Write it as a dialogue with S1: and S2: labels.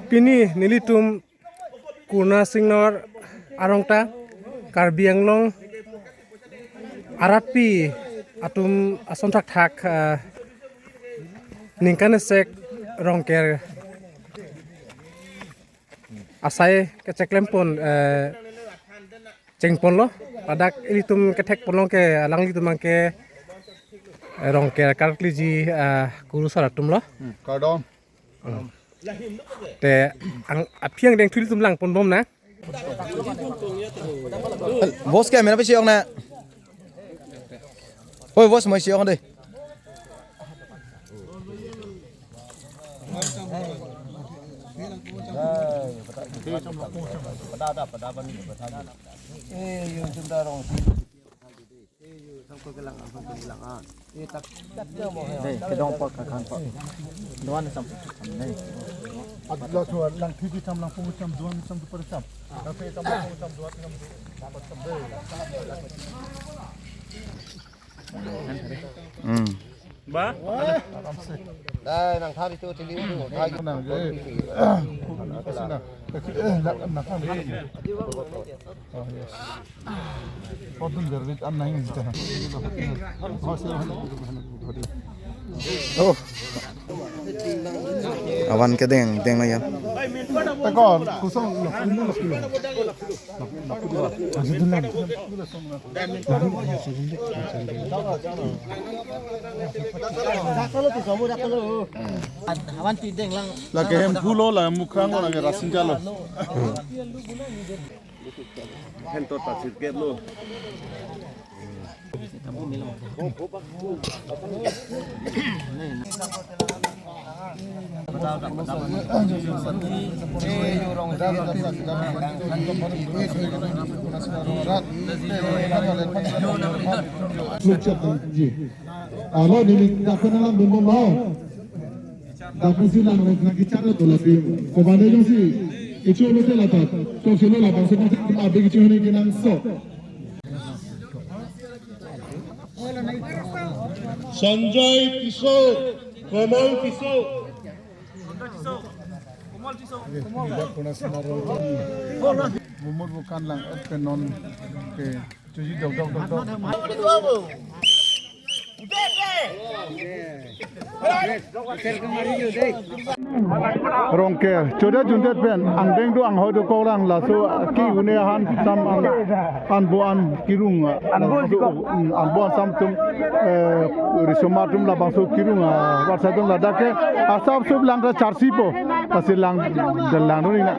S1: Pini nilitum kuna singnor arongta Karbi Anglong aratpi atum asontak thak ningkanesek rongker asai keceklempon cengpon lo padak ilitum ketek ponong ke alang litum ke rongker karkliji guru saratum lo
S2: Kardom.
S1: te apiang deng tulitum lang pon bom na
S3: Vos cái mình nó phải siêu nè. Ôi vos mới siêu không đi. Đây cái đông bọc khăn bọc. Đoan xong đây.
S2: Adla chuan lang thi tham lang pung cham duan cham tu par cham. La fe cham pung cham duan cham dapat cham dei.
S1: ba
S3: Đây nàng tha đi cho thì lưu
S2: Hai con nào ghê. Cái nào? Lạc ăn nạc ăn đi. Có từng giờ biết ăn này gì thế? Họ sẽ
S3: Oh. Awan cái đèn đèn này em.
S2: Tại còn cú xong lọc cú lọc cú lọc cú lọc. Asyik dulu. Là cái em phulo là mukrang là cái rasin chalo.
S4: Hentot tak sikit lo.
S2: Alo ni tak kenal bumbu mau. Tapi silang lagi cara tu lah tu. Kepada yang si itu betul lah tak. So sini lah bangsa kita ada itu ni kita so. Sanjay Kishore, Komal Kishore. Bumbu bukan lang ke non ke cuci dok. Rongke, coba juntet pen, angdeng tu ang hodo korang lah so ki gune han sam an buan kirung an buan sam tum risomatum lah bangso kirung warsatum lah dake asap sub lang ta charsi po, pasti lang ni na.